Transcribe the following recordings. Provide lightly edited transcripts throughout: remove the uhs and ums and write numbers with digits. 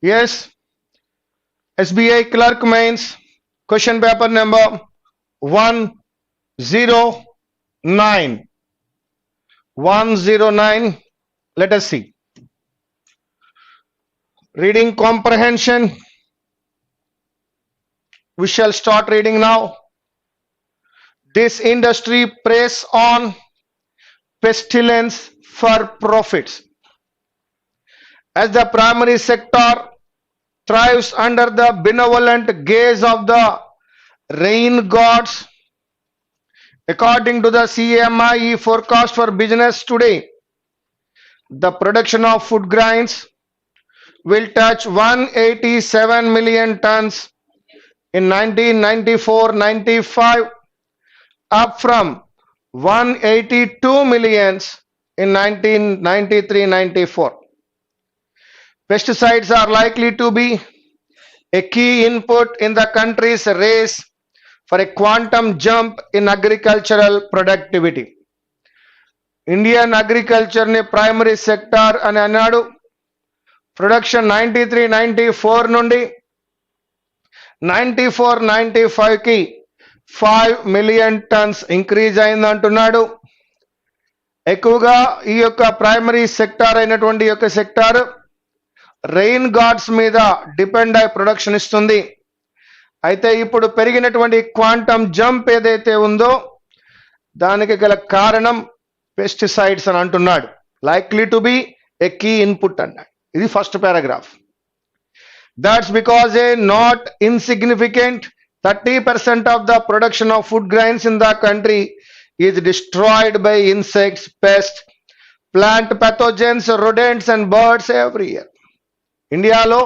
Yes, SBI clerk mains, question paper number 109. 109. Let us see. Reading comprehension. We shall start reading now. This industry preys on pestilence for profits. As the primary sector thrives under the benevolent gaze of the rain gods, according to the CMIE forecast for business today, the production of food grains will touch 187 million tons in 1994-95, up from 182 millions in 1993-94. Pesticides are likely to be a key input in the country's race for a quantum jump in agricultural productivity. Indian agriculture ne primary sector అని అన్నాడు. Production 93-94 నుండి 94-95 కి 5 million tons increase అయింది అంటున్నాడు. ఎక్కువగా ఈ యొక్క primary sector అయినటువంటి యొక్క సెక్టార్ రెయిన్ గాడ్స్ మీద డిపెండ్ అయి ప్రొడక్షన్ ఇస్తుంది. అయితే ఇప్పుడు పెరిగినటువంటి క్వాంటమ్ జంప్ ఏదైతే ఉందో దానికి గల కారణం పెస్టిసైడ్స్ అని అంటున్నాడు. Likely to be a key input అన్నాడు. ఇది first paragraph. That's because a not insignificant 30% of the production of food grains in the country is destroyed by insects, pests, plant pathogens, rodents and birds every year. ఇండియాలో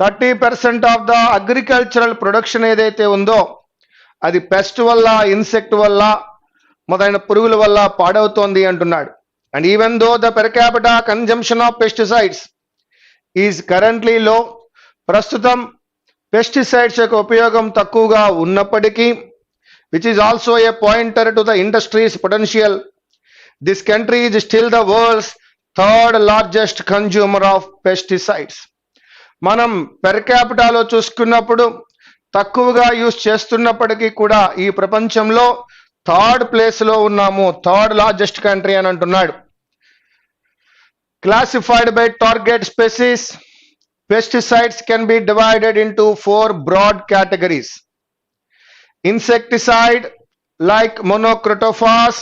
30% of the agricultural production ఏదైతే ఉందో అది pest వల్ల, insect వల్ల, మొదలైన పురుగుల వల్ల పాడవుతోంది అంటున్నాడు. And even though the per capita consumption of pesticides is currently లో, ప్రస్తుతం పెస్టిసైడ్స్ యొక్క ఉపయోగం తక్కువగా ఉన్నప్పటికీ, which is also a pointer to the industries potential, this country is still the world's third largest consumer of pesticides. మనం per క్యాపిటాలో చూసుకున్నప్పుడు తక్కువగా use చేస్తున్నప్పటికీ కూడా ఈ ప్రపంచంలో థర్డ్ ప్లేస్ లో ఉన్నాము, థర్డ్ లార్జెస్ట్ కంట్రీ అని అంటున్నాడు. Classified by target species, pesticides can be divided into 4 broad categories. Insecticide like monocrotophos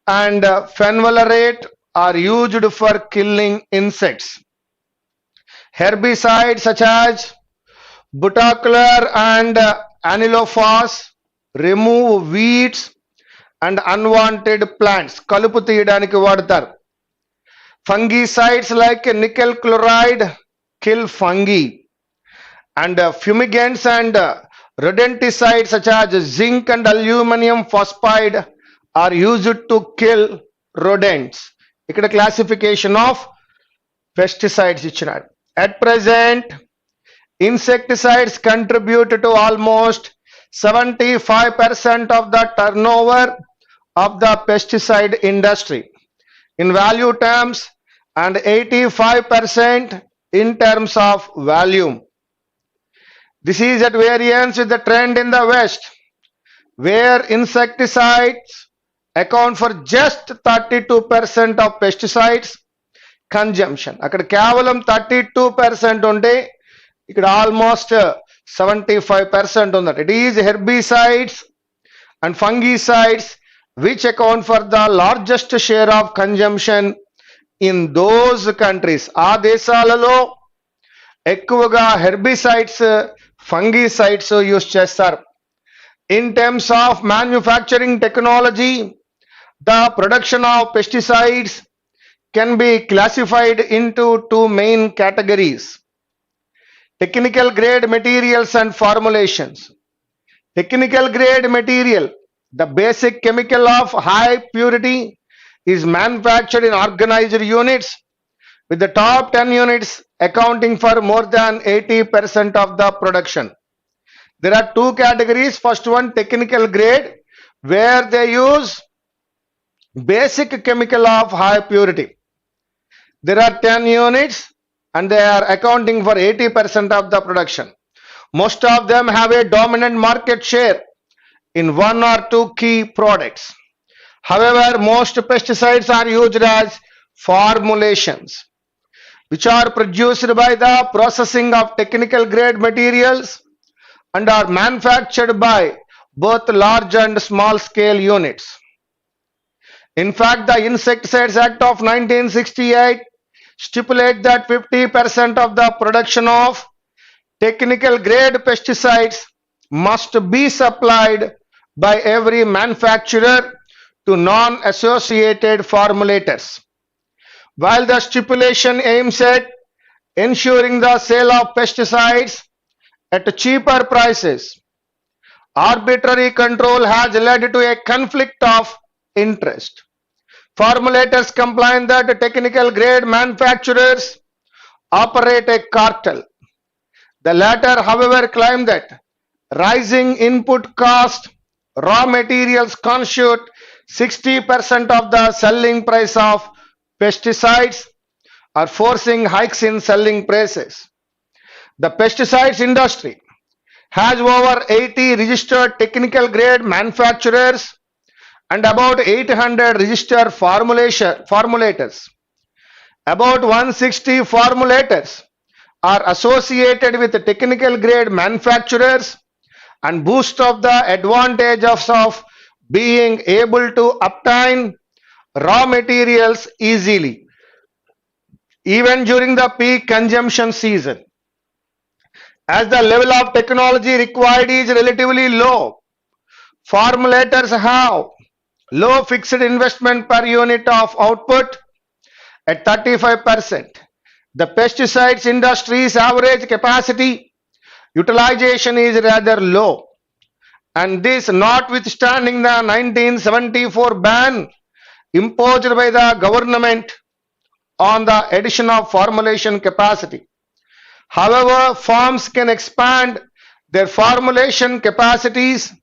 and fenvalerate are used for killing insects. Herbicides such as butaclar and anillophos remove weeds and unwanted plants. కలుపు తీయడానికి వాడతారు. Fungicides like nickel chloride kill fungi, and fumigants and rodenticides such as zinc and aluminum phosphide are used to kill rodents. ఇక్కడ classification of pesticides ఇచ్చినాడు. At present, insecticides contribute to almost 75% of the turnover of the pesticide industry in value terms and 85% in terms of volume. This is at variance with the trend in the West, where insecticides account for just 32% of pesticides consumption. అక్కడ కేవలం 32% ఉంటే ఇక్కడ almost 75% ఉందట. It is herbicides and fungicides which account for the largest share of consumption in those countries. ఆ దేశాలలో ఎక్కువగా herbicides, fungicides use చేస్తారు. In terms of manufacturing technology, the production of pesticides can be classified into 2 main categories: technical grade materials and formulations. Technical grade material, the basic chemical of high purity, is manufactured in organized units, with the top 10 units accounting for more than 80% of the production. There are 2 categories. First one, technical grade, where they use basic chemical of high purity. There are 10 units and they are accounting for 80% of the production. Most of them have a dominant market share in one or two key products. However, most pesticides are used as formulations, which are produced by the processing of technical grade materials and are manufactured by both large and small scale units. In fact, the Insecticides Act of 1968 stipulates that 50% of the production of technical grade pesticides must be supplied by every manufacturer to non-associated formulators. While the stipulation aims at ensuring the sale of pesticides at cheaper prices, arbitrary control has led to a conflict of interest. Formulators complain that technical grade manufacturers operate a cartel. The latter, however, claim that rising input cost, raw materials constitute 60% of the selling price of pesticides, are forcing hikes in selling prices. The pesticides industry has over 80 registered technical grade manufacturers and about 800 registered formulators. About 160 formulators are associated with technical grade manufacturers and boast of the advantage of being able to obtain raw materials easily, even during the peak consumption season. As the level of technology required is relatively low, formulators have low fixed investment per unit of output at 35%. The pesticides industry's average capacity utilization is rather low, and this notwithstanding the 1974 ban imposed by the government on the addition of formulation capacity. However, firms can expand their formulation capacities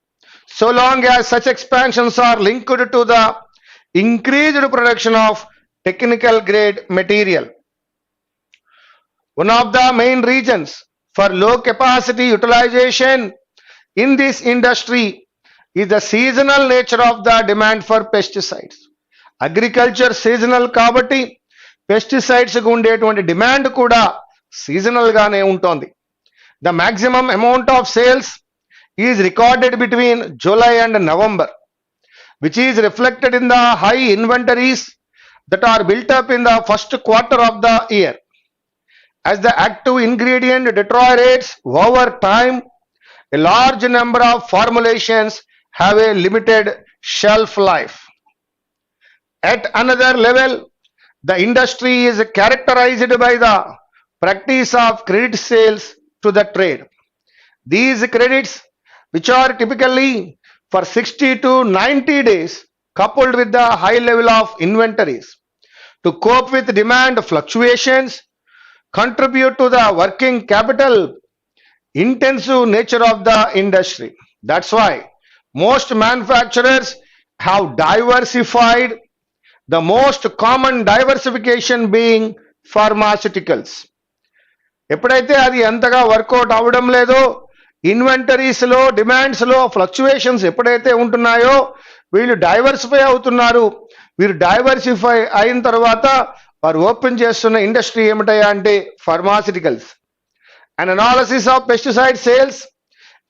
so long as such expansions are linked to the increased production of technical grade material. One of the main reasons for low capacity utilization in this industry is the seasonal nature of the demand for pesticides. Agriculture seasonal kabatti pesticides కు ఉండేటువంటి demand కూడా seasonal గానే ఉంటుంది. The maximum amount of sales is recorded between July and November, which is reflected in the high inventories that are built up in the first quarter of the year. As the active ingredient deteriorates over time, a large number of formulations have a limited shelf life. At another level, the industry is characterized by the practice of credit sales to the trade. These credits, which are typically for 60 to 90 days, coupled with the high level of inventories to cope with demand fluctuations, contribute to the working capital intensive nature of the industry. That's why most manufacturers have diversified, the most common diversification being pharmaceuticals. ఎప్పుడైతే అది ఎంతగా work out అవ్వడం లేదో, ఇన్వెంటరీస్లో డిమాండ్స్లో fluctuations ఎప్పుడైతే ఉంటున్నాయో వీళ్ళు diversify అవుతున్నారు. వీరు diversify అయిన తర్వాత వారు ఓపెన్ చేస్తున్న ఇండస్ట్రీ ఏమిటయా అంటే pharmaceuticals. An analysis of pesticide sales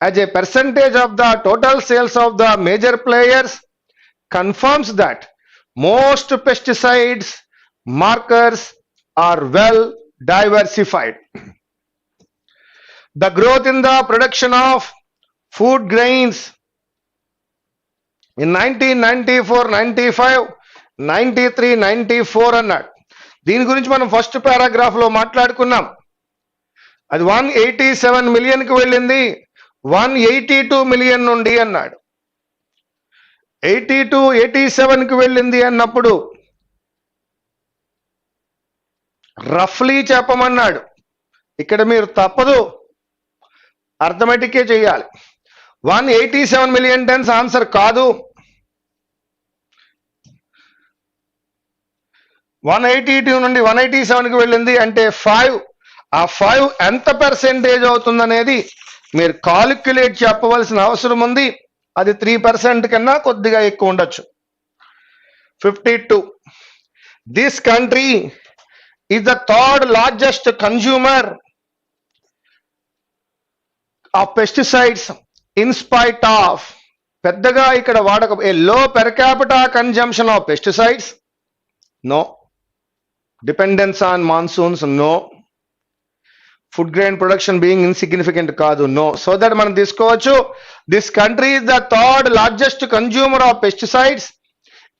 as a percentage of the total sales of the major players confirms that most pesticides markers are well diversified. The growth in the production of food grains in 1994, 95, 93, 94 అన్నాడు. దీని గురించి మనం first paragraph లో మాట్లాడుకున్నాం. అది 187 మిలియన్కి వెళ్ళింది, 182 million నుండి అన్నాడు. 82, 87కి వెళ్ళింది అన్నప్పుడు రఫ్లీ చెప్పమన్నాడు. ఇక్కడ మీరు తప్పదు, అర్థమెటికే చేయాలి. 187 మిలియన్ టన్స్ ఆన్సర్ కాదు. 182 నుండి 187కి వెళ్ళింది అంటే 5 ఆ 5 ఎంత పర్సెంటేజ్ అవుతుందనేది మీరు కాలిక్యులేట్ చెప్పవలసిన అవసరం ఉంది. అది 3% కన్నా కొద్దిగా ఎక్కువ ఉండొచ్చు. 52. This country is the third largest consumer of pesticides in spite of. పెద్దగా ఇక్కడ వాడక a low per capita consumption of pesticides, no. Dependence on monsoons, no. Food grain production being insignificant కాదు, నో. సో దట్ మనం తీసుకోవచ్చు this country is the third largest consumer of pesticides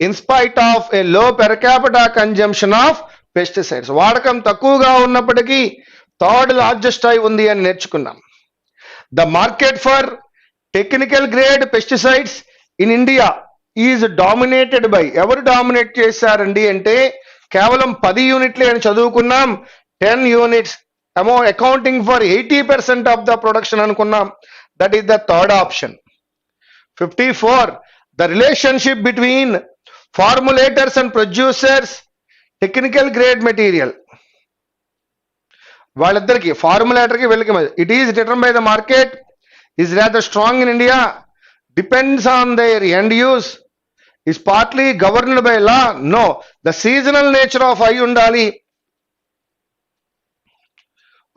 in spite of a low per capita consumption of pesticides. వాడకం తక్కువగా ఉన్నప్పటికీ third largest అయి ఉంది అని నేర్చుకున్నాం. The market for technical grade pesticides in India is dominated by. ఎవరు dominate చేశారండి అంటే కేవలం 10 యూనిట్లే అని చదువుకున్నాం. 10 units accounting for 80% of the production అనుకున్నాం. That is the third option. 54. The relationship between formulators and producers technical grade material. వాళ్ళిద్దరికి ఫార్ములేటర్కి వీళ్ళకి it is determine by the market is rather strong in India, depends on their end use, is partly governed by law, no. The seasonal nature of అయి ఉండాలి.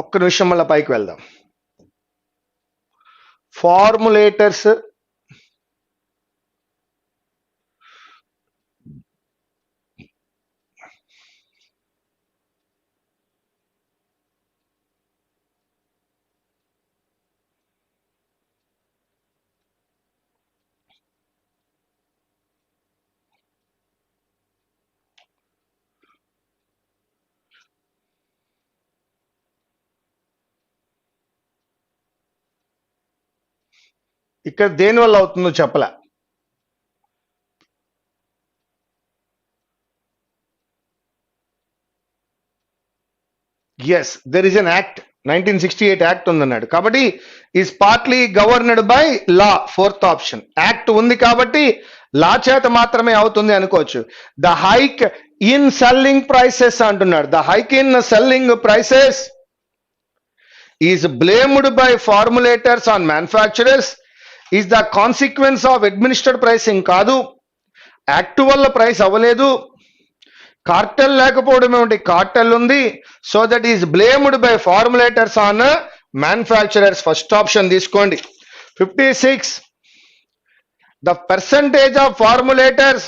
ఒక్క నిమిషం మళ్ళీ పైకి వెళ్దాం. ఫార్ములేటర్స్ ఇక్కడ దేని వల్ల అవుతుందో చెప్పలే. Yes, there is an act, 1968 act ఉందన్నాడు. కాబట్టి is partly governed by law, fourth option. Act ఉంది కాబట్టి లా చేత మాత్రమే అవుతుంది అనుకోవచ్చు. The hike in selling prices అంటున్నాడు. The hike in selling prices is blamed by formulators on manufacturers is the consequence of administered pricing కాదు. Act వల్ల price అవ్వలేదు. కార్టెల్ లేకపోవడం ఏమిటి, కార్టెల్ ఉంది. So that is blamed by formulators on manufacturers. First option తీసుకోండి. 56. The percentage of formulators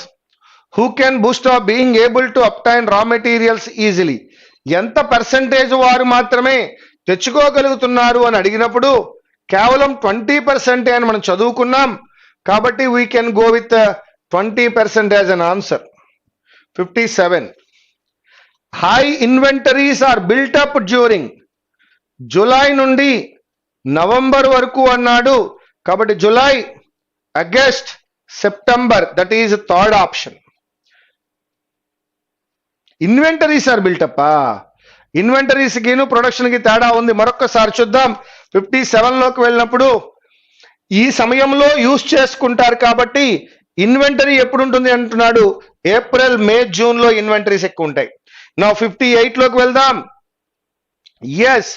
who can boost of being able to obtain raw materials easily. ఎంత percentage వారు మాత్రమే తెచ్చుకోగలుగుతున్నారు అని అడిగినప్పుడు కేవలం 20% అని మనం చదువుకున్నాం. కాబట్టి we can go with 20% as an answer. 57. High inventories are built up during. July నుండి నవంబర్ వరకు అన్నాడు. కాబట్టి July, August, September, that is third option. Inventories are built up. Inventories కిను ప్రొడక్షన్ కి తేడా ఉంది. మరొకసారి చూద్దాం. 57 లోకి వెళ్ళినప్పుడు ఈ సమయంలో యూజ్ చేసుకుంటారు కాబట్టి ఇన్వెంటరీ ఎప్పుడు ఉంటుంది అంటున్నాడు. ఏప్రిల్, మే, జూన్ లో ఇన్వెంటరీస్ ఎక్కువ ఉంటాయి. నా 58 లోకి వెళ్దాం. Yes,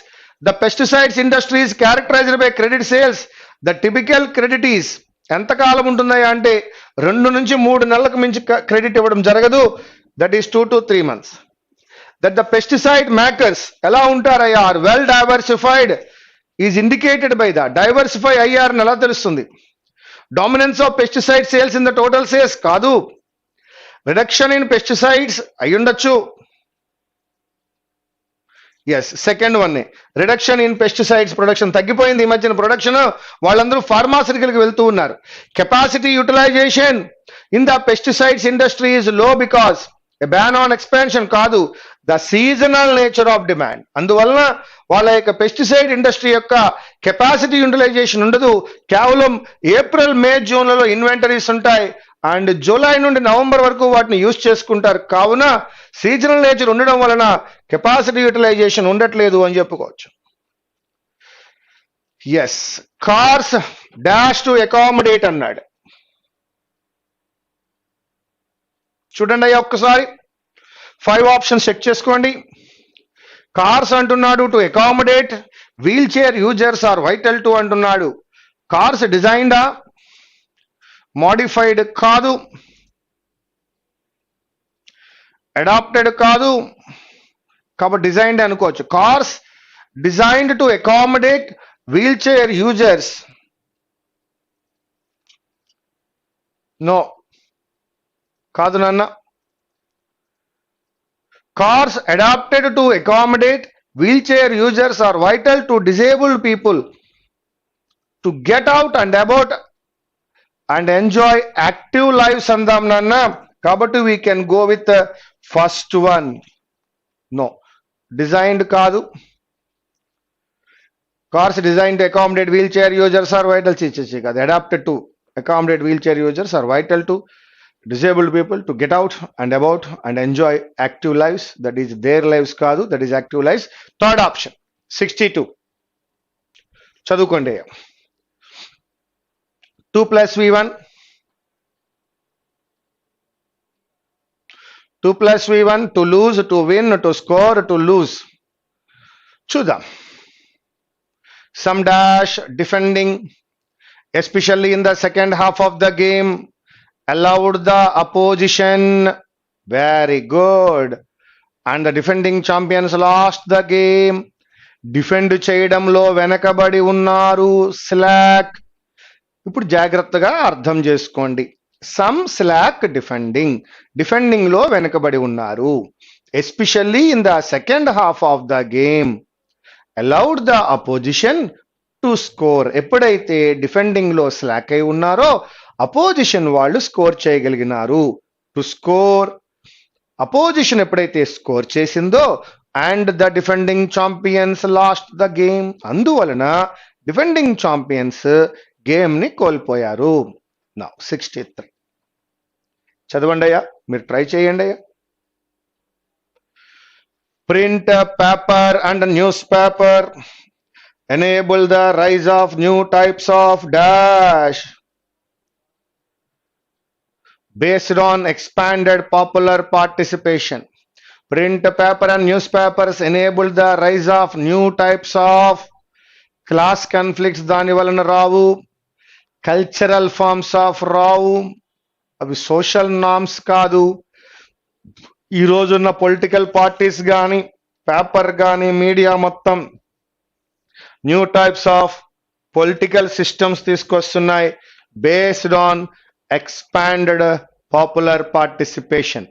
the pesticides industries characterized by credit sales. The typical credit is ఎంతకాలం ఉంటుందా అంటే 2 నుంచి 3 నెలలకు మించి క్రెడిట్ ఇవ్వడం జరగదు. That is 2 to 3 months. That the pesticide makers ఎలా ఉంటారయ్యా, are well diversified is indicated by the. Diversify అయ్యారని ఎలా తెలుస్తుంది? Dominance of pesticide sales in the total sales కాదు. రిడక్షన్ ఇన్ పెస్టిసైడ్స్ అయి ఉండొచ్చు. Yes, second one. Reduction in pesticides production తగ్గిపోయింది ఈ మధ్యన ప్రొడక్షన్. వాళ్ళందరూ ఫార్మాసిటికల్కి వెళ్తూ ఉన్నారు. Capacity utilisation in the pesticides industry is low because a ban on expansion కాదు, the seasonal nature of demand. అందువలన వాళ్ళ యొక్క పెస్టిసైడ్ ఇండస్ట్రీ యొక్క కెపాసిటీ యూటిలైజేషన్ ఉండదు. కేవలం ఏప్రిల్, మే, జూన్లలో ఇన్వెంటరీస్ ఉంటాయి. అండ్ జూలై నుండి నవంబర్ వరకు వాటిని యూజ్ చేసుకుంటారు. కావున సీజనల్ నేచర్ ఉండడం వలన కెపాసిటీ యూటిలైజేషన్ ఉండట్లేదు అని చెప్పుకోవచ్చు. Yes, cars dash to accommodate అన్నాడు. చూడండి అయ్యా ఒక్కసారి 5 ఆప్షన్స్ చెక్ చేసుకోండి. కార్స్ అంటున్నాడు to accommodate wheelchair users are vital to అంటున్నాడు. కార్స్ డిజైన్డా, మోడిఫైడ్ కాదు, అడాప్టెడ్ కాదు, కాబట్టి డిజైన్డ్ అనుకోవచ్చు. Cars designed to accommodate wheelchair users, no కాదు నాన్న. Cars adapted to accommodate wheelchair users are vital to disabled people to get out and about and enjoy active lives andam nanna. Kabatti we can go with the first one. No, designed kaadu. Cars designed to accommodate wheelchair users are vital. Kaadu. Adapted to accommodate wheelchair users are vital to disabled people to get out and about and enjoy active lives. That is their lives kaadu, that is active lives. Third option 62 chadukonde. 2 plus v1 2 plus v1 to lose, to win, to score, to lose. Chudam. Some dash defending, especially in the second half of the game, allowed the opposition, very good, and the defending champions lost the game. Defend చేయడంలో వెనకబడి ఉన్నారు, slack. ఇప్పుడు జాగ్రత్తగా అర్థం చేసుకోండి. Some slack defending, defending లో వెనకబడి ఉన్నారు. Especially in the second half of the game allowed the opposition to score. ఎప్పుడైతే డిఫెండింగ్ లో స్లాక్ అయి ఉన్నారో అపోజిషన్ వాళ్ళు స్కోర్ చేయగలిగినారు. టు స్కోర్, అపోజిషన్ ఎప్పుడైతే స్కోర్ చేసిందో and the defending champions last the game, అందువలన డిఫెండింగ్ ఛాంపియన్స్ గేమ్ ని కోల్పోయారు. నా 63 చదవండి అయ్యా, మీరు ట్రై చేయండి అయ్యా. Print, paper and newspaper enable the rise of new types of dash based on expanded popular participation. Print, paper and newspapers enable the rise of new types of class conflicts. దాని వలన రావు. Cultural forms of రావు, అవి social norms కాదు. ఈ రోజున్న political parties కానీ paper కానీ మీడియా మొత్తం new types of political systems తీసుకొస్తున్నాయి based on expanded popular participation.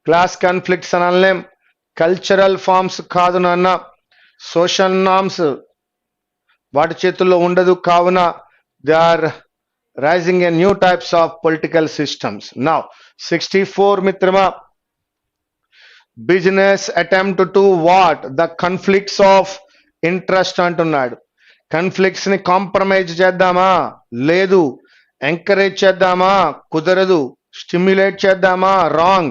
Class conflicts అనలేం, కల్చరల్ ఫార్మ్స్ కాదు నాన్న, సోషల్ నార్మ్స్ వాటి చేతుల్లో ఉండదు. కావున they are rising a new types of political systems. Now 64 మిత్రమా, business attempt to what the conflicts of interest అంటున్నాడు. కన్ఫ్లిక్ట్స్ ని కాంప్రమైజ్ చేద్దామా? లేదు. ఎంకరేజ్ చేద్దామా? కుదరదు. స్టిమ్యులేట్ చేద్దామా? రాంగ్.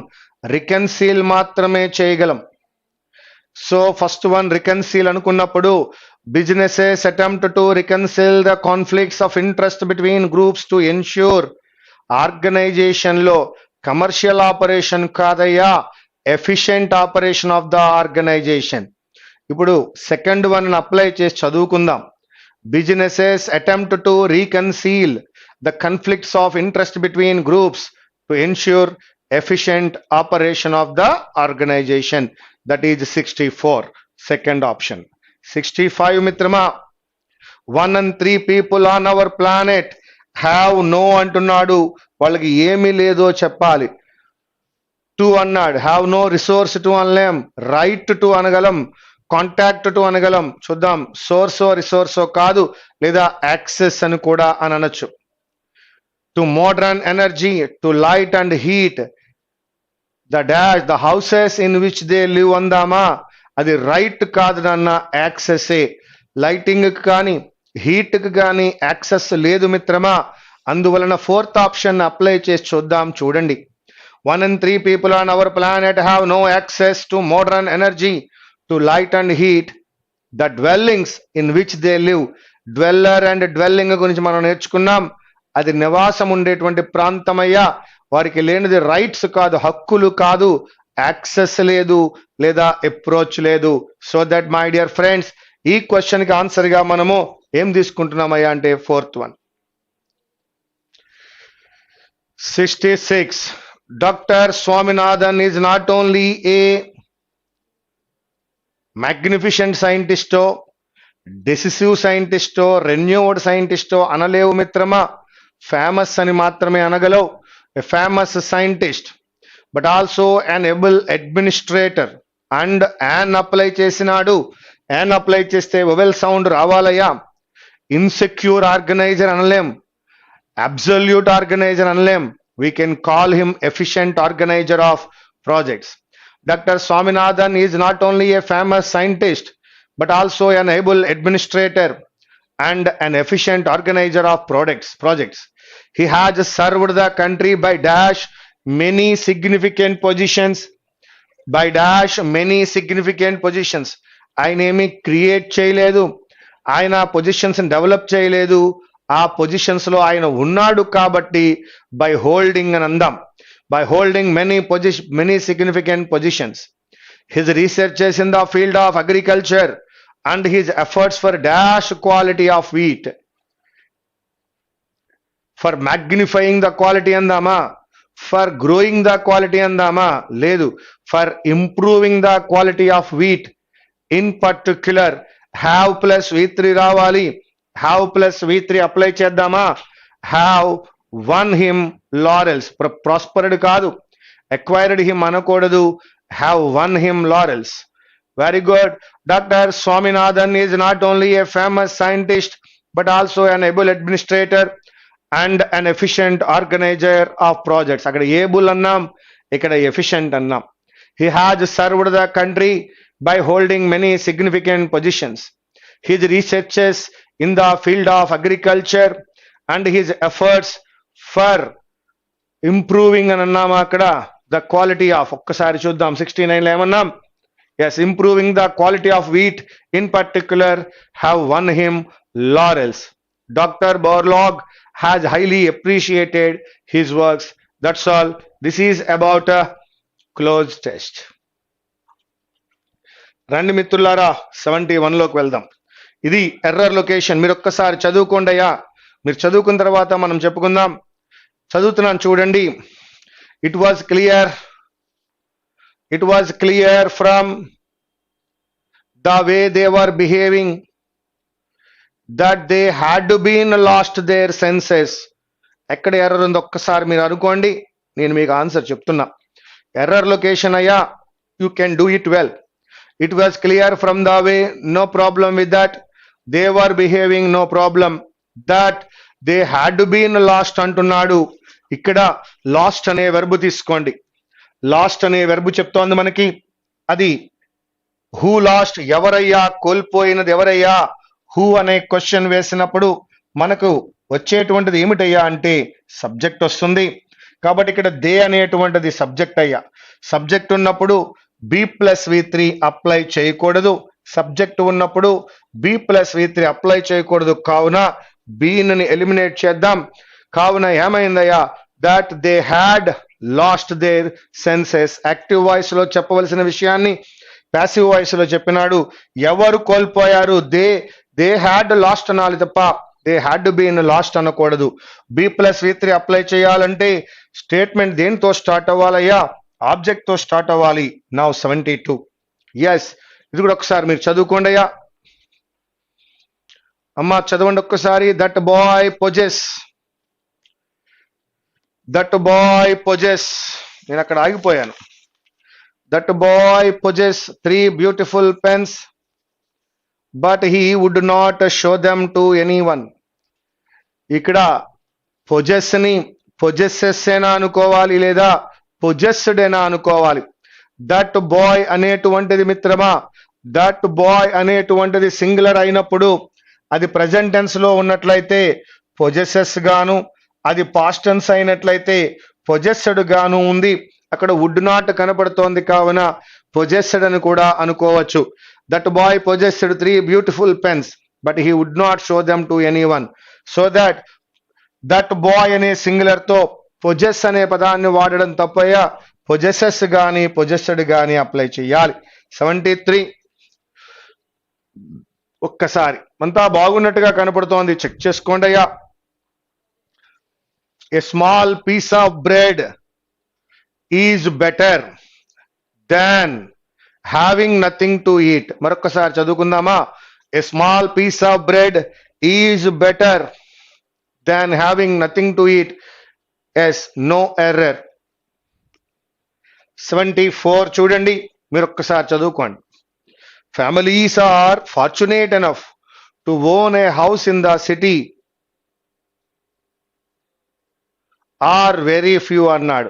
రికన్సీల్ మాత్రమే చేయగలం. సో ఫస్ట్ వన్ రికన్సీల్ అనుకున్నప్పుడు businesses attempt to reconcile the conflicts of interest between groups to ensure organisation లో కమర్షియల్ ఆపరేషన్ కాదయ్యా, efficient operation of the organisation. ఇప్పుడు సెకండ్ వన్ అప్లై చేసి చదువుకుందాం. Businesses attempt to reconcile the conflicts of interest between groups to ensure efficient operation of the organisation. That is 64, second option. 65 మిత్రమా, 1 and 3 people on our planet have no అంటున్నాడు. వాళ్ళకి ఏమీ లేదో చెప్పాలి. 2 అన్నాడు, have no resource to అనలేం, right to అనగలం, contact to అనగలం. చూద్దాం, సోర్సో రిసోర్సో కాదు, లేదా యాక్సెస్ అని కూడా అని అనొచ్చు. To modern energy, to light and heat, the dash the houses in which they live అందామా? అది రైట్ కాదు నాన్న, యాక్సెసే. లైటింగ్ కానీ హీట్కి కానీ యాక్సెస్ లేదు మిత్రమా. అందువలన ఫోర్త్ ఆప్షన్ అప్లై చేసి చూద్దాం. చూడండి, 1 and 3 people on our planet have no access to modern energy, to light and heat, the dwellings in which they live. Dweller and dwelling గురించి మనం నేర్చుకున్నాం. అది నివాసం ఉండేటువంటి ప్రాంతమయ్యా. వారికి లేనిది రైట్స్ కాదు, హక్కులు కాదు, యాక్సెస్ లేదు లేదా అప్రోచ్ లేదు. So that my dear friends, ఈ క్వశ్చన్ కి ఆన్సర్ గా మనము ఏం తీసుకుంటున్నామయ్యా అంటే fourth one. 66. Dr. Swaminathan is not only a magnificent scientist, decisive scientist, renewed scientist అనలేవు మిత్రమా, ఫేమస్ అని మాత్రమే అనగలవు, a famous scientist, but also an able administrator. And an apply చేసినాడు. యాన్ అప్లై చేస్తే వొవెల్ సౌండ్ రావాలయ్యా. ఇన్సెక్యూర్ ఆర్గనైజర్ అనలేం, absolute organiser అనలేం. We can call him efficient organizer of projects. Dr. Swaminathan is not only a famous scientist, but also an able administrator and an efficient organizer of projects. He has served the country by dash many significant positions. By dash many significant positions. ఆయన ఏమి create చేయలేదు, ఆయన positions develop చేయలేదు, ఆ positions లో ఆయన ఉన్నాడు కాబట్టి బై హోల్డింగ్ అని అందాం. By holding many significant positions. His researches in the field of agriculture and his efforts for dash quality of wheat. For magnifying the quality అందామా, ఫర్ గ్రోయింగ్ ద క్వాలిటీ అందామా, లేదు, for improving the quality of wheat. In particular have plus V3 రావాలి. Have plus V3 apply చేద్దామా. Have won him laurels. Prospered కాదు, acquired him అనకూడదు, have won him laurels. Very good. Doctor Swaminathan is not only a famous scientist but also an able administrator and an efficient organizer of projects. అక్కడ able అన్నాం, ఇక్కడ efficient అన్నాం. He has served the country by holding many significant positions. His researches in the field of agriculture and his efforts for improving అని అన్నాము అక్కడ the quality of, ఒక్కసారి చూద్దాం 69 ఏమన్నాం, yes, improving the quality of wheat in particular have won him laurels. Dr. Borlaug has highly appreciated his works. That's all. This is about a closed test. రండి మిత్రులారా 71 లోకి వెళ్దాం. ఇది ఎర్రర్ లొకేషన్. మీరు ఒక్కసారి చదువుకోండి అయ్యా. మీరు చదువుకున్న తర్వాత మనం చెప్పుకుందాం. చదువుతున్నాను చూడండి. It was clear from the way they were behaving that they had to been lost their senses. ఎక్కడ ఎర్రర్ ఉందో ఒక్కసారి మీరు అనుకోండి, నేను మీకు ఆన్సర్ చెప్తున్నా. ఎర్రర్ లొకేషన్ అయ్యా, you can do it well. It was clear from the way, no problem with that. They were behaving, no problem. That they had to be in lost అంటున్నాడు. ఇక్కడ లాస్ట్ అనే verb తీసుకోండి. Last అనే verb చెప్తోంది మనకి. అది who last, ఎవరయ్యా కోల్పోయినది ఎవరయ్యా. హూ అనే క్వశ్చన్ వేసినప్పుడు మనకు వచ్చేటువంటిది ఏమిటయ్యా అంటే సబ్జెక్ట్ వస్తుంది. కాబట్టి ఇక్కడ దే అనేటువంటిది సబ్జెక్ట్ అయ్యా. సబ్జెక్ట్ ఉన్నప్పుడు B+V3 అప్లై చేయకూడదు. సబ్జెక్ట్ ఉన్నప్పుడు B+V3 అప్లై చేయకూడదు. కావున బీని ఎలిమినేట్ చేద్దాం. కావున ఏమైందయ్యా, that they had lost their senses. Active voice లో చెప్పవలసిన విషయాన్ని ప్యాసివ్ వాయిస్ లో చెప్పినాడు. ఎవరు కోల్పోయారు, దే హ్యాడ్ లాస్ట్ అనాలి తప్ప they had to be in lost అనకూడదు. B+V3 అప్లై చేయాలంటే స్టేట్మెంట్ దేనితో స్టార్ట్ అవ్వాలయ్యా, ఆబ్జెక్ట్ తో స్టార్ట్ అవ్వాలి. నౌ 72. ఎస్, ఇది కూడా ఒకసారి మీరు చదువుకోండి అయ్యా. అమ్మా చదవండి ఒక్కసారి. That boy possess. నేను అక్కడ ఆగిపోయాను. That boy possess 3 beautiful pens but he would not show them to anyone. ఇక్కడ పొజెస్ ని పొజెసెస్ ఏనా అనుకోవాలి లేదా పొజెస్డ్ ఏనా అనుకోవాలి. దట్ బాయ్ అనేటువంటిది మిత్రమా, దట్ బాయ్ అనేటువంటిది సింగులర్ అయినప్పుడు అది ప్రెజెంట్ టెన్స్ లో ఉన్నట్లయితే పొజెసెస్ గాను, అది పాస్ట్ టెన్స్ అయినట్లయితే పొజెస్డ్ గాను ఉంది. అక్కడ వుడ్ నాట్ కనపడుతోంది కావున పొజెస్డ్ అని కూడా అనుకోవచ్చు. That boy possessed 3 beautiful pens but he would not show them to anyone. So that boy అనే సింగులర్ తో పొజెస్ అనే పదాన్ని వాడడం తప్పయ్యా. పొజెసెస్ కానీ పొజెస్డ్ కానీ అప్లై చేయాలి. 73 ఒక్కసారి అంతా బాగున్నట్టుగా కనపడుతోంది, చెక్ చేసుకోండి అయ్యా. A small piece of bread is better than having nothing to eat. మరొక్కసారి చదువుకుందామా? A small piece of bread is better than having nothing to eat. Yes, no error. 74 చూడండి, మీరు ఒక్కసారి చదువుకోండి. Families are fortunate enough to own a house in the city are very few అన్నాడు.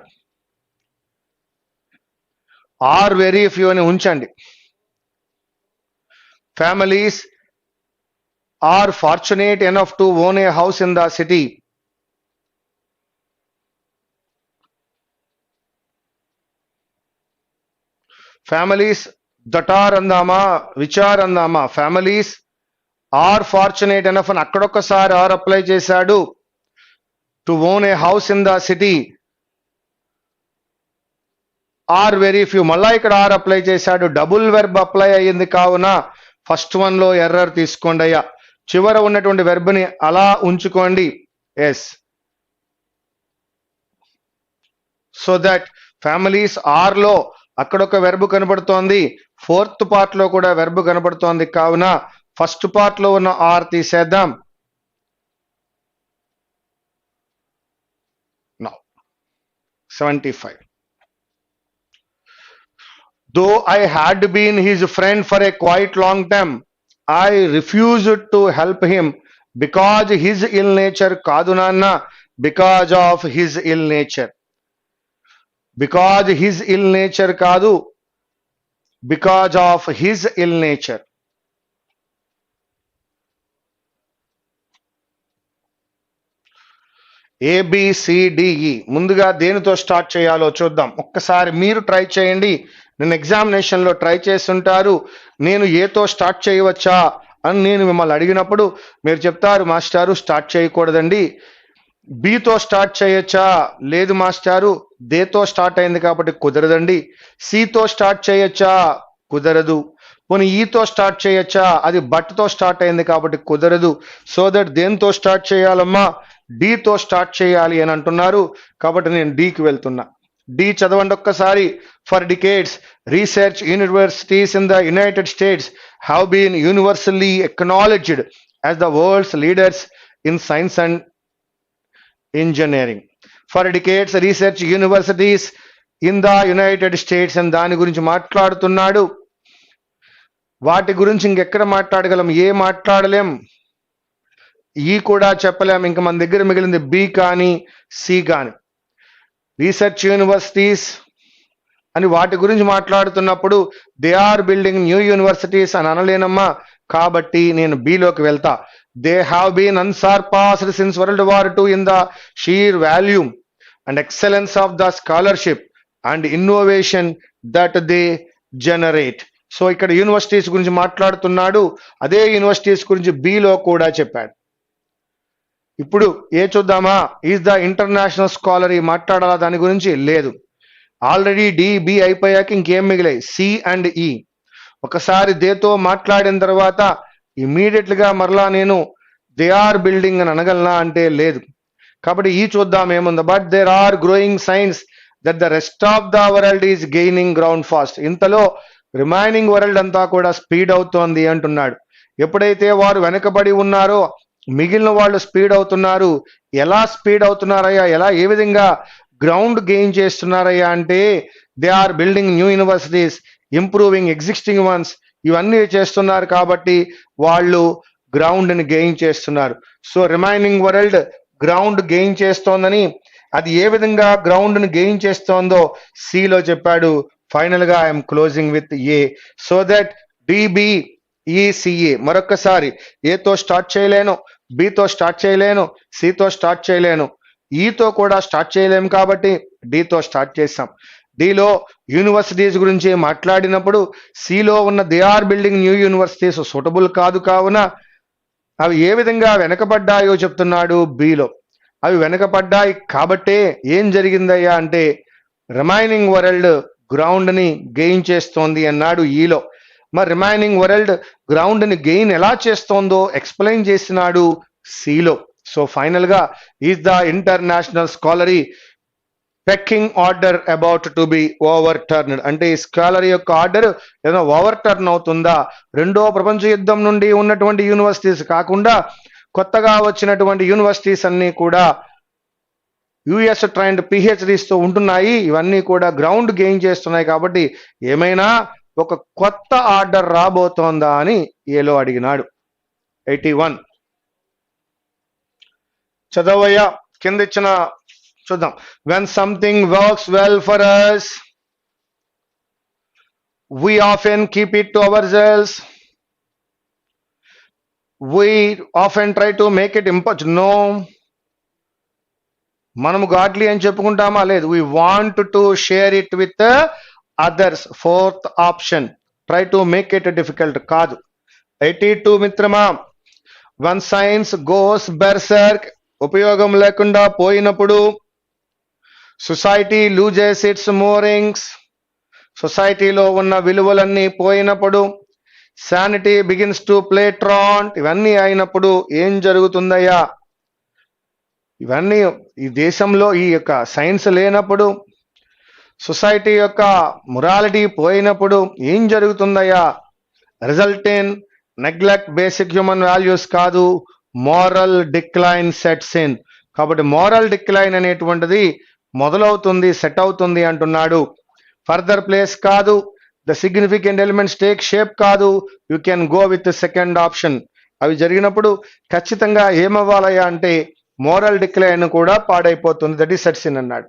Are very few అని ఉంచండి. Families are fortunate enough to own a house in the city. Families that are అందామా, which are అందామా? Families are fortunate enough అని అక్కడొక్కసారి are apply చేశాడు. To own a house in the city are very few, మళ్ళా ఇక్కడ are apply చేశాడు. Double verb apply అయ్యింది కావున ఫస్ట్ వన్ లో ఎర్రర్ తీసుకోండి అయ్యా. చివర ఉన్నటువంటి వెర్బ్ ని అలా ఉంచుకోండి. Yes, so that families are లో అక్కడొక వెర్బ్ కనబడుతోంది, ఫోర్త్ పార్ట్ లో కూడా వెర్బ్ కనబడుతోంది కావున ఫస్ట్ పార్ట్ లో ఉన్న ఆర్ తీసేద్దాం. Now 75. Though I had been his friend for a quite long time, I refused to help him because his ill nature. కాదు నాన్న, because of his ill nature. Because his ill nature కాదు, because of his ill nature. ABCDE ముందుగా దేనితో start చేయాలో చూద్దాం. ఒక్కసారి మీరు try చేయండి. నేను ఎగ్జామినేషన్ లో ట్రై చేస్తుంటారు, నేను ఏతో స్టార్ట్ చేయవచ్చా అని నేను మిమ్మల్ని అడిగినప్పుడు మీరు చెప్తారు, మాస్టారు స్టార్ట్ చేయకూడదండి. బితో స్టార్ట్ చేయొచ్చా? లేదు మాస్టారు, దేతో స్టార్ట్ అయింది కాబట్టి కుదరదండి. సితో స్టార్ట్ చేయొచ్చా? కుదరదు. పోనీ ఈతో స్టార్ట్ చేయొచ్చా? అది బట్తో స్టార్ట్ అయింది కాబట్టి కుదరదు. సో దట్ దేంతో స్టార్ట్ చేయాలమ్మా? డితో స్టార్ట్ చేయాలి అని అంటున్నారు కాబట్టి నేను డికి వెళ్తున్నా. డి చదవండి ఒక్కసారి. For decades research universities in the United States have been universally acknowledged as the world's leaders in science and engineering. For decades research universities in the United States అని దాని గురించి మాట్లాడుతున్నాడు. వాటి గురించి ఇంకెక్కడ మాట్లాడగలం? ఏ మాట్లాడలేం, ఈ కూడా చెప్పలేం. ఇంకా మన దగ్గర మిగిలింది బి కానీ సి కానీ. రీసెర్చ్ యూనివర్సిటీస్ అని వాటి గురించి మాట్లాడుతున్నప్పుడు they are building new universities అని అనలేనమ్మా, కాబట్టి నేను బిలోకి వెళ్తా. They have been unsurpassed since World War II in the sheer volume and excellence of the scholarship and innovation that they generate. So ఇక్కడ యూనివర్సిటీస్ గురించి మాట్లాడుతున్నాడు, అదే యూనివర్సిటీస్ గురించి బిలో కూడా చెప్పాడు. ఇప్పుడు ఏ చూద్దామా? ఈజ్ ద ఇంటర్నేషనల్ స్కాలర్, ఈ మాట్లాడాలా దాని గురించి? లేదు. ఆల్రెడీ డి బి అయిపోయాక ఇంకేం మిగిలాయి? సి అండ్ ఈ. ఒకసారి దేతో మాట్లాడిన తర్వాత ఇమీడియట్గా మరలా నేను దే ఆర్ బిల్డింగ్ అని అనగలనా అంటే లేదు. కాబట్టి ఈ చూద్దాం ఏముంది. But there are growing signs that the rest of the world is gaining ground fast. ఇంతలో రిమైనింగ్ వరల్డ్ అంతా కూడా స్పీడ్ అవుతోంది అంటున్నాడు. ఎప్పుడైతే వారు వెనకబడి ఉన్నారో మిగిలిన వాళ్ళు స్పీడ్ అవుతున్నారు. ఎలా స్పీడ్ అవుతున్నారయ్యా? ఏ విధంగా గ్రౌండ్ గెయిన్ చేస్తున్నారయ్యా అంటే they are building new universities, improving existing ones. ఇవన్నీ చేస్తున్నారు కాబట్టి వాళ్ళు గ్రౌండ్ ని గెయిన్ చేస్తున్నారు. So remaining world ground gain చేస్తోందని, అది ఏ విధంగా గ్రౌండ్ ని గెయిన్ చేస్తోందో సిలో చెప్పాడు. ఫైనల్ గా I'm closing with a. So that DBECA. మరొకసారి ఏతో స్టార్ట్ చేయలేను, బితో స్టార్ట్ చేయలేను, సితో స్టార్ట్ చేయలేను, ఈతో కూడా స్టార్ట్ చేయలేము కాబట్టి డితో స్టార్ట్ చేస్తాం. డిలో యూనివర్సిటీస్ గురించి మాట్లాడినప్పుడు సిలో ఉన్న they are building new universities suitable కాదు కావున అవి ఏ విధంగా వెనకబడ్డాయో చెప్తున్నాడు బిలో. అవి వెనకబడ్డాయి కాబట్టే ఏం జరిగిందయ్యా అంటే రిమైనింగ్ వరల్డ్ గ్రౌండ్ ని గెయిన్ చేస్తోంది అన్నాడు ఈలో. మరి రిమైనింగ్ వరల్డ్ గ్రౌండ్ ని గెయిన్ ఎలా చేస్తోందో ఎక్స్ప్లెయిన్ చేసినాడు సిలో. సో ఫైనల్ గా is the international scholarly pecking order about to be overturn, అంటే ఈ స్కాలరీ యొక్క ఆర్డర్ ఏదో ఓవర్ టర్న్ అవుతుందా? రెండో ప్రపంచ యుద్ధం నుండి ఉన్నటువంటి యూనివర్సిటీస్ కాకుండా కొత్తగా వచ్చినటువంటి యూనివర్సిటీస్ అన్ని కూడా యుఎస్ ట్రైన్డ్ పిహెచ్డీస్ తో ఉంటున్నాయి. ఇవన్నీ కూడా గ్రౌండ్ గెయిన్ చేస్తున్నాయి. కాబట్టి ఏమైనా ఒక కొత్త ఆర్డర్ రాబోతోందా అని ఏలో అడిగినాడు. 81 చదవయ్యా, కింద ఇచ్చిన చూద్దాం. when something works well for us we often keep it to ourselves, we often try to make it impossible. No, మనము గాడ్లీ అని చెప్పుకుంటామా? లేదు. we want to share it with others. fourth option, try to make it difficult కాదు. 82 మిత్రమా, when science goes berserk, ఉపయోగం లేకుండా పోయినప్పుడు, society loses it's మోరింగ్స్, సొసైటీలో ఉన్న విలువలన్నీ పోయినప్పుడు, శానిటీ బిగిన్స్ టు ప్లే ట్రాంట్, ఇవన్నీ అయినప్పుడు ఏం జరుగుతుందయ్యా? ఇవన్నీ ఈ దేశంలో ఈ యొక్క సైన్స్ లేనప్పుడు, సొసైటీ యొక్క మొరాలిటీ పోయినప్పుడు ఏం జరుగుతుందయ్యా? Result in neglect basic human values కాదు, మోరల్ డిక్లైన్ సెట్స్ ఇన్. కాబట్టి మోరల్ డిక్లైన్ అనేటువంటిది మొదలవుతుంది, సెట్ అవుతుంది అంటున్నాడు. ఫర్దర్ ప్లేస్ కాదు, the significant elements take shape కాదు, you can go with second option. అవి జరిగినప్పుడు ఖచ్చితంగా ఏమవ్వాలయ్యా అంటే మోరల్ డిక్లైన్ కూడా పాడైపోతుంది, దట్ ఈస్ సెట్స్ ఇన్ అన్నాడు.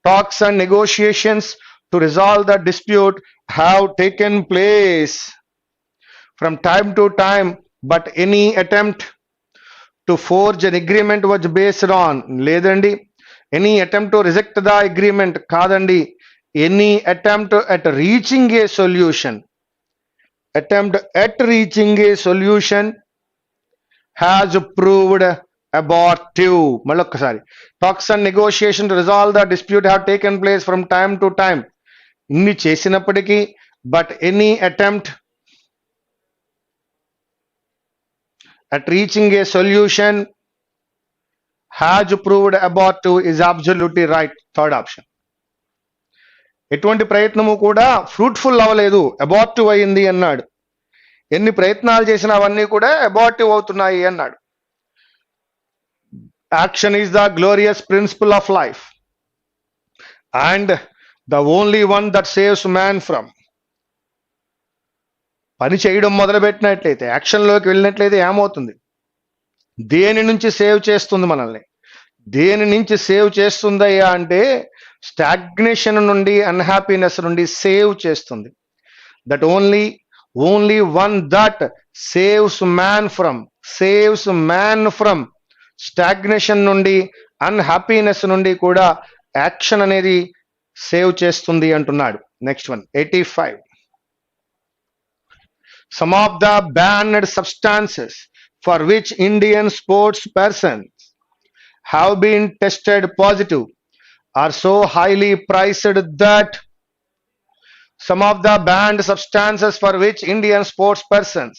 Talks and negotiations to resolve the dispute have taken place from time to time, but any attempt to forge an agreement was based on, లేదండి. Any attempt to reject the agreement కాదండి. Any attempt at reaching a solution, attempt at reaching a solution has proved abortive. మళ్ళొక్కసారి, talks and negotiation to resolve the dispute have taken place from time to time, ఇన్ని చేసినప్పటికీ but any attempt at reaching a solution has proved abortive is absolutely right. Third option. ఎటువంటి ప్రయత్నము కూడా fruitful అవ్వలేదు, abortive అయింది అన్నాడు. ఎన్ని ప్రయత్నాలు చేసినా అవన్నీ కూడా అబార్టివ్ అవుతున్నాయి అన్నాడు. Action is the glorious principle of life and the only one that saves man from. పని చేయడం మొదలుపెట్టినట్లయితే, యాక్షన్లోకి వెళ్ళినట్లయితే ఏమవుతుంది? దేని నుంచి సేవ్ చేస్తుంది మనల్ని? దేని నుంచి సేవ్ చేస్తుందయ్యా అంటే స్టాగ్నేషన్ నుండి, అన్హ్యాపీనెస్ నుండి సేవ్ చేస్తుంది. That only one that saves man from stagnation నుండి, అన్హ్యాపీనెస్ నుండి కూడా యాక్షన్ అనేది సేవ్ చేస్తుంది అంటున్నాడు. Next one, 85. Some of the banned substances for which Indian sports persons have been tested positive are so highly priced that some of the banned substances for which Indian sports persons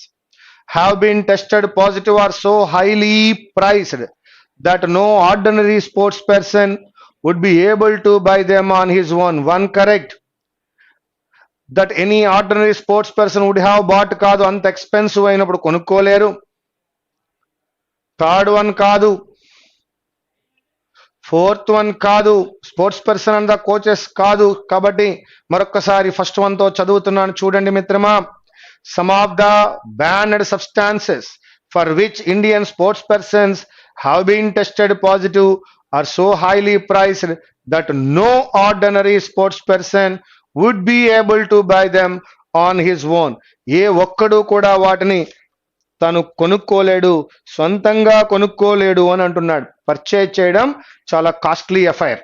have been tested positive are so highly priced that no ordinary sports person would be able to buy them on his own. One correct. That any ordinary sports person would have bought కాదు, అంత expensive అయినప్పుడు కొనుక్కోలేరు. Third one కాదు, fourth one కాదు, sports person and the coaches కాదు. కాబట్టి మరొక్కసారి first one తో చదువుతున్నాను, చూడండి మిత్రమా. Some of the banned substances for which Indian sports persons have been tested positive are so highly priced that no ordinary sports person would be able to buy them on his own. ఏ ఒక్కడు కూడా వాటిని తను కొనుక్కోలేడు, సొంతంగా కొనుక్కోలేడు అని అంటున్నాడు. Purchase చేయడం చాలా costly affair.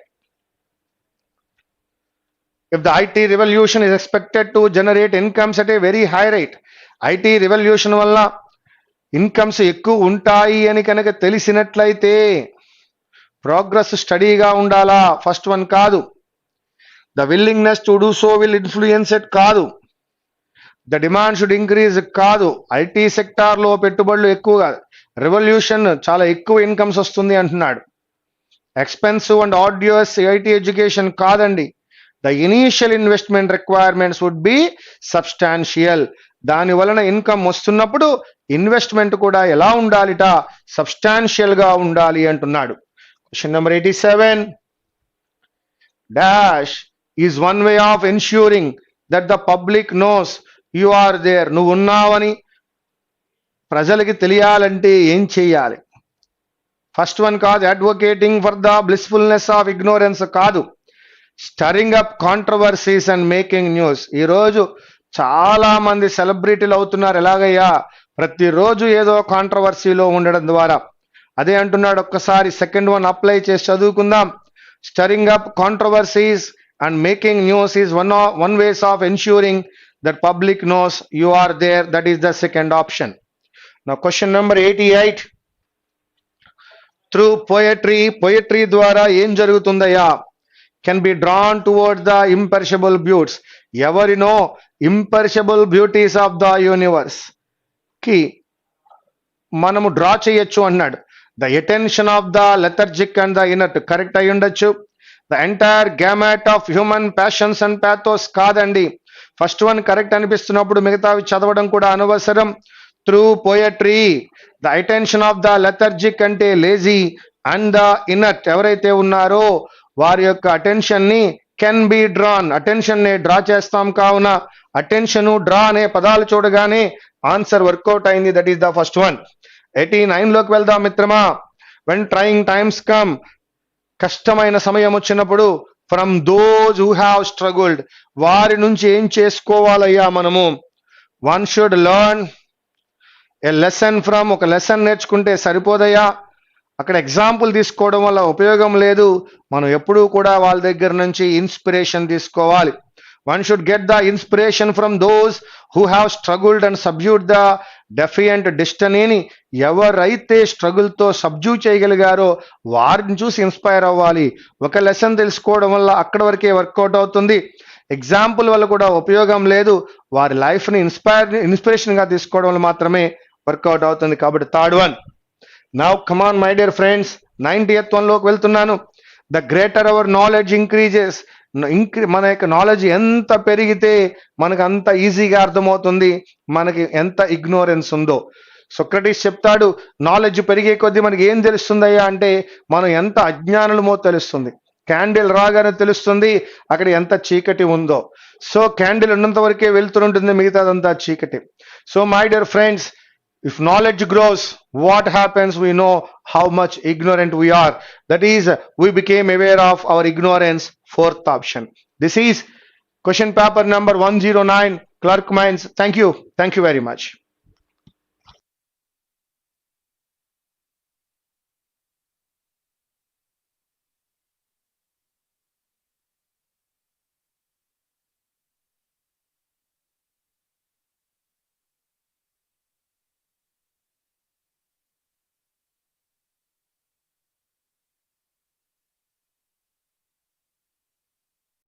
If the IT revolution is expected to generate incomes at a very high rate, IT revolution వల్ల ఇన్కమ్స్ ఎక్కువ ఉంటాయి అని కనుక తెలిసినట్లయితే ప్రోగ్రెస్ స్టడీగా ఉండాలా, ఫస్ట్ వన్ కాదు. The willingness to do so will influence it కాదు. ద డిమాండ్ షుడ్ ఇంక్రీజ్ కాదు. ఐటీ సెక్టార్లో పెట్టుబడులు ఎక్కువగా, రెవల్యూషన్ చాలా ఎక్కువ ఇన్కమ్స్ వస్తుంది అంటున్నాడు. Expensive and arduous IT education కాదండి. The initial investment requirements would be substantial. దాని వలన ఇన్కమ్ వస్తున్నప్పుడు ఇన్వెస్ట్మెంట్ కూడా ఎలా ఉండాలిట, సబ్స్టాన్షియల్ గా ఉండాలి అంటున్నాడు. Question number 87. Dash is one way of ensuring that the public knows you are there. నువ్వు ఉన్నావని ప్రజలకి తెలియాలంటే ఏం చెయ్యాలి? ఫస్ట్ వన్ కాదు, advocating for the blissfulness of ignorance కాదు, stirring up controversies and making news. ఈరోజు చాలా మంది సెలబ్రిటీలు అవుతున్నారు. ఎలాగయ్యా? ప్రతిరోజు ఏదో కాంట్రవర్సీలో ఉండడం ద్వారా. అదే అంటున్నాడు. ఒక్కసారి సెకండ్ వన్ అప్లై చేసి చదువుకుందాం. Stirring up controversies and making news is one ways of ensuring that public knows you are there. That is the second option. నా క్వశ్చన్ నెంబర్ 88. త్రూ పోయట్రీ ద్వారా ఏం జరుగుతుందయ్యా? Can be drawn towards the imperishable beauties. ఎవరినో imperishable beauties of the universe కి మనము draw చేయొచ్చు అన్నాడు. The attention of the lethargic and the inert correct అయి ఉండొచ్చు. The entire gamut of human passions and pathos కాదండి. ఫస్ట్ వన్ కరెక్ట్ అనిపిస్తున్నప్పుడు మిగతావి చదవడం కూడా అనవసరం. Through poetry the attention of the lethargic అంటే లేజీ అండ్ ద ఇనర్ట్ ఎవరైతే ఉన్నారో వారి యొక్క అటెన్షన్ ని కెన్ బి డ్రాన్, అటెన్షన్ ని డ్రా చేస్తాం. కావున అటెన్షన్ డ్రా అనే పదాలు చూడగానే ఆన్సర్ వర్కౌట్ అయింది. That is the first one. 89 లోకి వెళ్దాం మిత్రమా. వెన్ ట్రైయింగ్ టైమ్స్ కమ్, కష్టమైన సమయం వచ్చినప్పుడు, from those who have struggled, వారి నుంచి ఏం చేసుకోవాలయ్యా మనము? One should learn A lesson from, ఒక లెసన్ నేర్చుకుంటే సరిపోదయ్యా. అక్కడ ఎగ్జాంపుల్ తీసుకోవడం వల్ల ఉపయోగం లేదు. మనం ఎప్పుడూ కూడా వాళ్ళ దగ్గర నుంచి ఇన్స్పిరేషన్ తీసుకోవాలి. One should get the inspiration from those who have struggled and subdued the defiant డెస్టినీని. ఎవరైతే స్ట్రగుల్తో సబ్జ్యూ చేయగలిగారో వారిని చూసి ఇన్స్పైర్ అవ్వాలి. ఒక లెసన్ తెలుసుకోవడం వల్ల అక్కడ వరకే వర్కౌట్ అవుతుంది. ఎగ్జాంపుల్ వల్ల కూడా ఉపయోగం లేదు. వారి లైఫ్ని ఇన్స్పిరేషన్గా తీసుకోవడం వల్ల మాత్రమే వర్కౌట్ అవుతుంది. కాబట్టి third one. Now come on my dear friends, 90th one లోకి వెళ్తున్నాను. The greater our knowledge increases. మన యొక్క నాలెడ్జ్ ఎంత పెరిగితే మనకు అంత ఈజీగా అర్థమవుతుంది మనకి ఎంత ఇగ్నోరెన్స్ ఉందో. సోక్రటీస్ చెప్తాడు, నాలెడ్జ్ పెరిగే కొద్దీ మనకి ఏం తెలుస్తుందయ్యా అంటే మనం ఎంత అజ్ఞానులమో తెలుస్తుంది. క్యాండిల్ రాగానే తెలుస్తుంది అక్కడ ఎంత చీకటి ఉందో. సో క్యాండిల్ ఉన్నంత వరకే వెళ్తుంటుంది, మిగతాదంతా చీకటి. So my dear friends, if knowledge grows, what happens? We know how much ignorant we are. That is, we became aware of our ignorance. Fourth option. This is question paper number 109, Clerk Mines. Thank you very much.